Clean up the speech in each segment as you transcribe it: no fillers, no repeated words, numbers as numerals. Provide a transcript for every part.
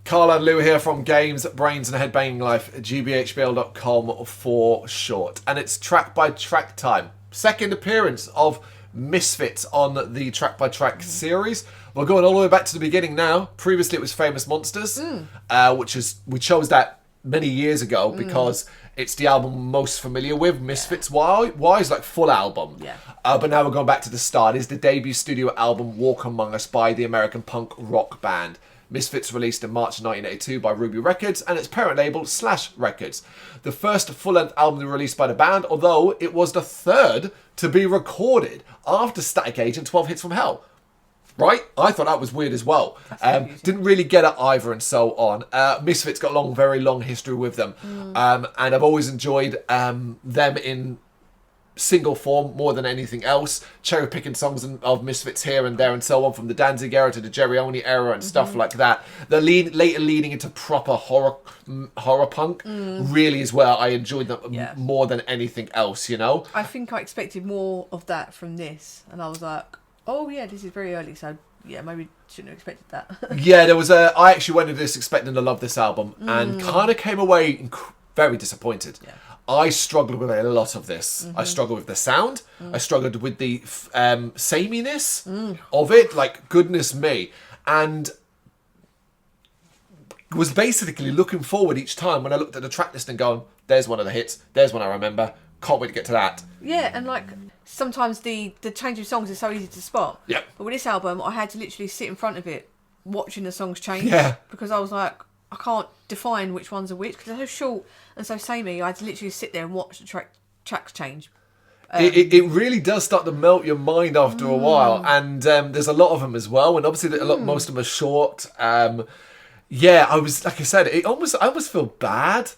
Carl and Lou here from Games, Brrraains A Head-Banging Life, gbhblofficial for short. And it's track by track time. Second appearance of Misfits on the track by track series. We're going all the way back to the beginning now. Previously it was Famous Monsters, we chose that many years ago because it's the album we're most familiar with, Misfits. Why is like full album. But now we're going back to the start. It's the debut studio album Walk Among Us by the American punk rock band. Misfits released in March 1982 by Ruby Records and its parent label Slash Records. The first full-length album released by the band, although it was the third to be recorded after Static Age and 12 Hits from Hell. Right? I thought that was weird as well. Didn't really get it either and so on. Misfits got a very long history with them. And I've always enjoyed them in single form more than anything else. Cherry picking songs of Misfits here and there and so on, from the Danzig era to the Jerry Only era and stuff like that. The later leaning into proper horror punk really is where I enjoyed them more than anything else, you know? I think I expected more of that from this, and I was like, oh yeah, this is very early, so yeah, maybe shouldn't have expected that. Yeah, I actually went into this expecting to love this album and kind of came away very disappointed. I struggled with a lot of this. I struggled with the sound. I struggled with the sameness of it. Like, goodness me. And was basically looking forward each time when I looked at the track list and going, there's one of the hits. There's one I remember. Can't wait to get to that. Yeah, and like, sometimes the change of songs is so easy to spot. Yep. But with this album, I had to literally sit in front of it watching the songs change. Yeah. Because I was like, I can't define which ones are which because they're so short and so samey. I had to literally sit there and watch the tracks change. It really does start to melt your mind after a while, and there's a lot of them as well. And obviously, most of them are short. Yeah, I said, I almost feel bad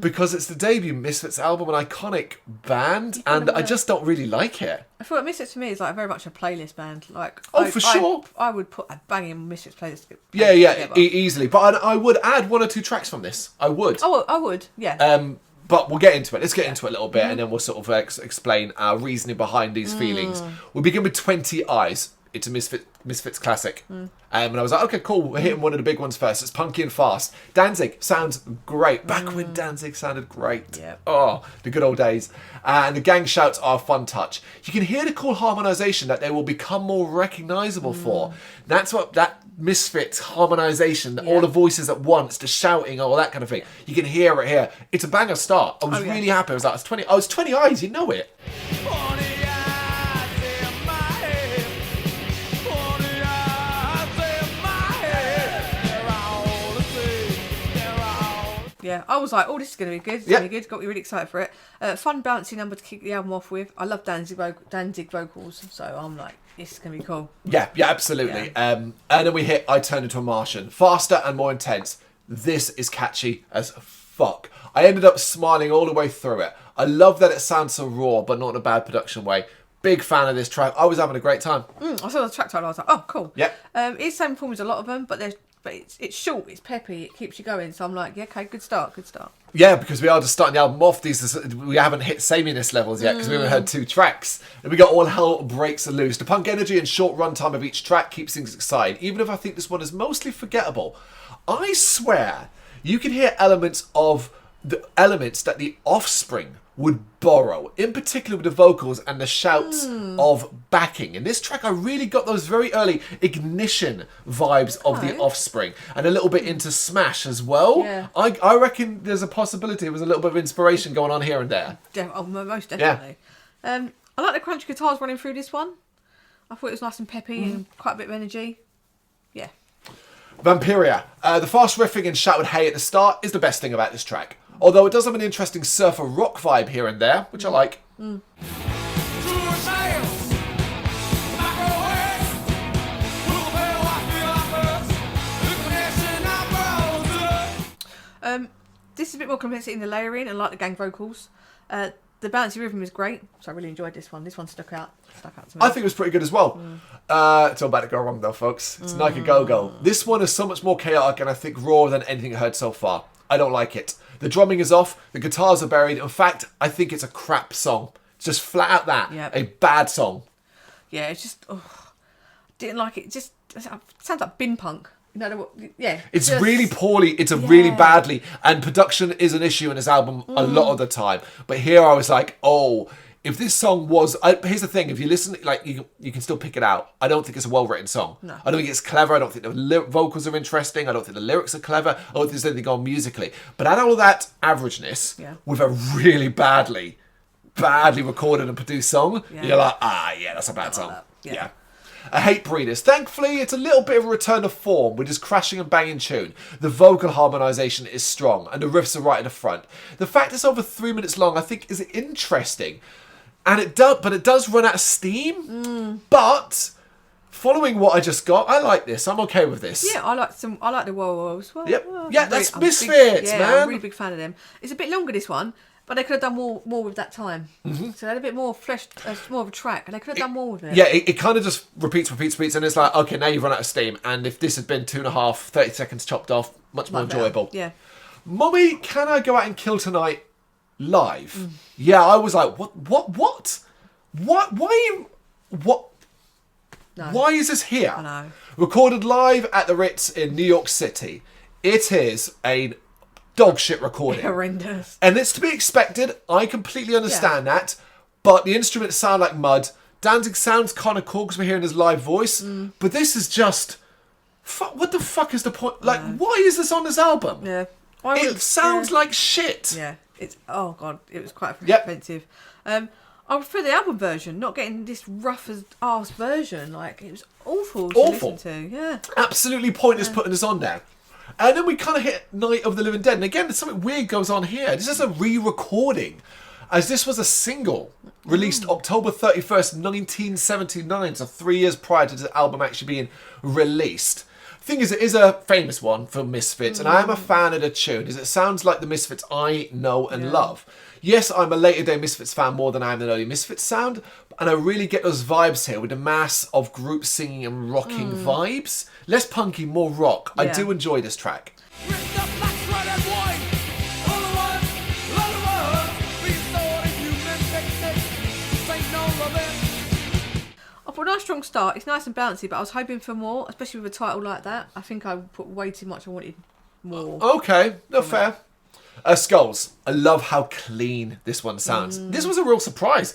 because it's the debut Misfits album, an iconic band, and I just don't really like it. I feel like Misfits for me is like very much a playlist band. Like, for sure. I would put a banging Misfits playlist. Yeah, easily. But I would add one or two tracks from this. I would. Oh, I would. Yeah. But we'll get into it. Let's get into it a little bit, and then we'll sort of explain our reasoning behind these feelings. We'll begin with 20 Eyes. It's a Misfits classic. And I was like, okay, cool. We're hitting one of the big ones first. It's punky and fast. Danzig sounds great. Back when Danzig sounded great. Yeah. Oh, the good old days. And the gang shouts are a fun touch. You can hear the cool harmonisation that they will become more recognisable for. That's what that Misfits harmonisation, all the voices at once, the shouting, all that kind of thing. You can hear it here. It's a banger start. I was really happy. I was like, I was 20 Eyes, you know it. Yeah, I was like, oh, this is going to be good. It's going to be good. Got me really excited for it. Fun, bouncy number to kick the album off with. I love Danzig vocals, so I'm like, this is going to be cool. Yeah, absolutely. Yeah. And then we hit I Turned Into a Martian. Faster and more intense. This is catchy as fuck. I ended up smiling all the way through it. I love that it sounds so raw, but not in a bad production way. Big fan of this track. I was having a great time. I saw the track title, I was like, oh, cool. Yeah. It's the same form as a lot of them, but it's short, it's peppy, it keeps you going. So I'm like, yeah, okay, good start. Yeah, because we are just starting the album off. We haven't hit sameness levels yet because we only heard 2 tracks. And we got All Hell Breaks Loose. The punk energy and short runtime of each track keeps things exciting. Even if I think this one is mostly forgettable, I swear you can hear elements that the Offspring would borrow, in particular with the vocals and the shouts of backing. In this track, I really got those very early Ignition vibes of the Offspring, and a little bit into Smash as well. Yeah. I reckon there's a possibility there was a little bit of inspiration going on here and there. Most definitely. Yeah. I like the crunchy guitars running through this one. I thought it was nice and peppy and quite a bit of energy. Yeah. Vampiria. The fast riffing and shouted hey at the start is the best thing about this track. Although it does have an interesting surfer rock vibe here and there, which I like. This is a bit more complexity in the layering, and like the gang vocals. The bouncy rhythm is great, so I really enjoyed this one. This one stuck out to me. I think it was pretty good as well. It's all about to go wrong though, folks. It's Nike Go-Go. This one is so much more chaotic and I think rawer than anything I heard so far. I don't like it. The drumming is off, the guitars are buried. In fact, I think it's a crap song. It's just flat out that. A bad song. Yeah, it's just, didn't like it. It sounds like bin punk. Yeah. It's really poorly. It's a really badly, and production is an issue in this album a lot of the time. But here I was like, oh, if this song was, here's the thing: if you listen, like you can still pick it out. I don't think it's a well-written song. No. I don't think it's clever. I don't think the vocals are interesting. I don't think the lyrics are clever. I don't think there's anything on musically. But add all that averageness with a really badly recorded and produced song, you're like, that's a bad song. Yeah. I hate Breeders. Thankfully, it's a little bit of a return to form with his crashing and banging tune. The vocal harmonisation is strong, and the riffs are right at the front. The fact it's over 3 minutes long, I think, is interesting, and it does run out of steam. But following what I just got, I like this. I'm okay with this. Yeah, I like the Whoa as well. Yep. Yeah, that's Misfits, man. I'm a really big fan of them. It's a bit longer, this one. But they could have done more with that time. So they had a bit more fleshed, more of a track, and they could have done more with it. Yeah, it kind of just repeats, and it's like, okay, now you've run out of steam. And if this had been 30 seconds chopped off, much more enjoyable. Yeah. Mommy, Can I Go Out and Kill Tonight live? Yeah, I was like, what? Why is this here? I know. Recorded live at the Ritz in New York City. It is a dog shit recording. Horrendous. And it's to be expected. I completely understand that. But the instruments sound like mud. Danzig sounds kind of cool because we're hearing his live voice. But this is just... what the fuck is the point? Like, why is this on this album? Yeah. It sounds like shit. Yeah. Oh, God. It was quite offensive. I prefer the album version, not getting this rough as arse version. Like, it was awful to listen to. Yeah. Absolutely pointless putting this on there. And then we kind of hit Night of the Living Dead. And again, something weird goes on here. This is a re-recording, as this was a single released October 31st, 1979, so 3 years prior to the album actually being released. Thing is, it is a famous one for Misfits, and I am a fan of the tune, as it sounds like the Misfits I know and love. Yes, I'm a later day Misfits fan more than I am an early Misfits sound, and I really get those vibes here with the mass of group singing and rocking vibes. Less punky, more rock. I do enjoy this track. For a nice strong start, it's nice and bouncy, but I was hoping for more, especially with a title like that. I think I put way too much. I wanted more. Okay, no fair. Skulls. I love how clean this one sounds. This was a real surprise.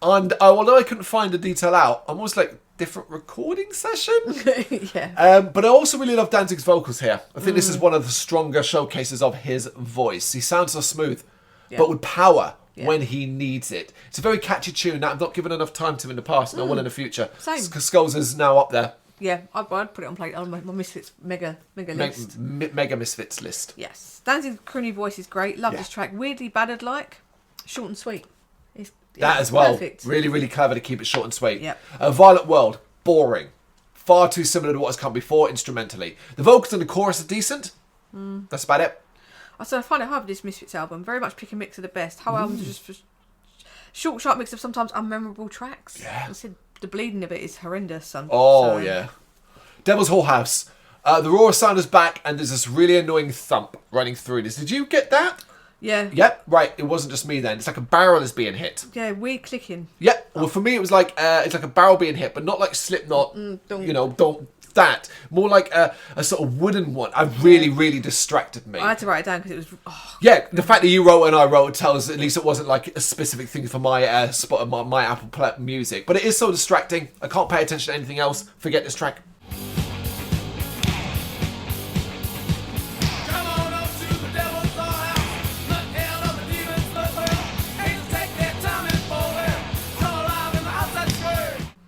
And although I couldn't find the detail out, I'm almost like different recording session. But I also really love Danzig's vocals here. I think this is one of the stronger showcases of his voice. He sounds so smooth, but with power. When he needs it. It's a very catchy tune that I've not given enough time to in the past, and I will in the future. Same. Skulls is now up there. Yeah, I'd put it on my Misfits mega list. Mega Misfits list. Yes. Danzig's croony voice is great. Love this track. Weirdly ballad-like. Short and sweet. That as well. Perfect. Really, really clever to keep it short and sweet. Yep. Violet World. Boring. Far too similar to what has come before instrumentally. The vocals and the chorus are decent. That's about it. So I find it hard with this Misfits album. Very much pick and mix of the best. Whole albums are just short, sharp mix of sometimes unmemorable tracks. Yeah. Instead, the bleeding of it is horrendous. Yeah. Devil's Whorehouse. The raw sound is back, and there's this really annoying thump running through this. Did you get that? Yeah. Yep. Right. It wasn't just me then. It's like a barrel is being hit. Yeah. Weird clicking. Yep. Well, for me, it was like it's like a barrel being hit, but not like Slipknot. Don't. That more like a sort of wooden one. I really distracted me. I had to write it down because it was. Yeah, the fact that you wrote and I wrote tells at least it wasn't like a specific thing for my spot of my Apple Music. But it is so distracting. I can't pay attention to anything else. Forget this track.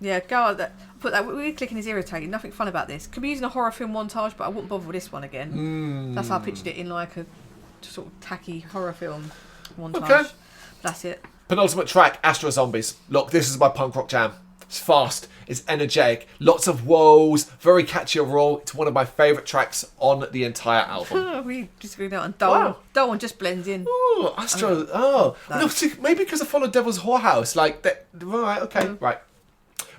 Yeah, go on. Put that weird clicking is irritating. Nothing fun about this. Could be using a horror film montage, but I wouldn't bother with this one again. That's how I pictured it in like a sort of tacky horror film montage. Okay. That's it. Penultimate track, Astro Zombies. Look, this is my punk rock jam. It's fast, it's energetic, lots of woes, very catchy overall. It's one of my favourite tracks on the entire album. We disagree now. And Dull One just blends in. Ooh, Astro. No, see, maybe because I followed Devil's Whorehouse. Like, right, okay, right.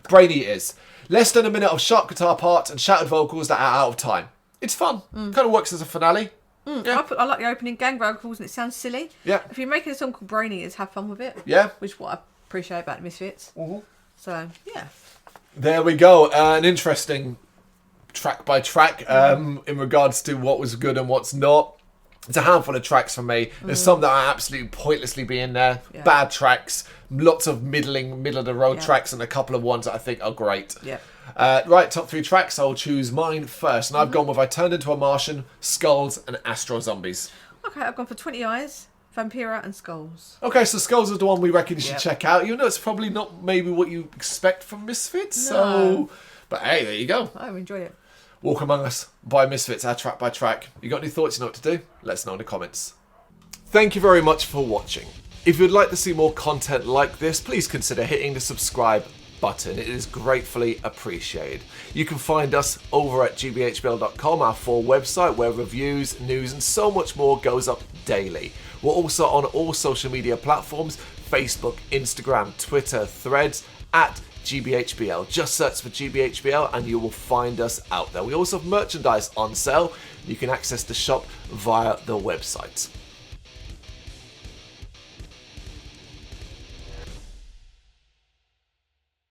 Brain Eaters. Less than a minute of sharp guitar parts and shouted vocals that are out of time. It's fun. Kind of works as a finale. Yeah. I like the opening gang vocals and it sounds silly. Yeah. If you're making a song called Brain Eaters, have fun with it. Yeah. Which is what I appreciate about the Misfits. So, yeah. There we go. An interesting track by track in regards to what was good and what's not. It's a handful of tracks for me. There's some that are absolutely pointlessly be in there. Yeah. Bad tracks. Lots of middle of the road tracks, and a couple of ones that I think are great. Yeah. Right, top 3 tracks. I'll choose mine first. And I've gone with I Turned Into a Martian, Skulls, and Astro Zombies. Okay, I've gone for 20 Eyes, Vampira, and Skulls. Okay, so Skulls is the one we reckon you should Yep. check out. Even though it's probably not maybe what you expect from Misfits. No. But hey, there you go. I enjoyed it. Walk Among Us by Misfits, our track by track. You got any thoughts? You know what to do? Let us know in the comments. Thank you very much for watching. If you'd like to see more content like this, please consider hitting the subscribe button. It is gratefully appreciated. You can find us over at gbhbl.com, our full website where reviews, news and so much more goes up daily. We're also on all social media platforms, Facebook, Instagram, Twitter, Threads, at GBHBL. Just search for GBHBL and you will find us out there. We also have merchandise on sale. You can access the shop via the website.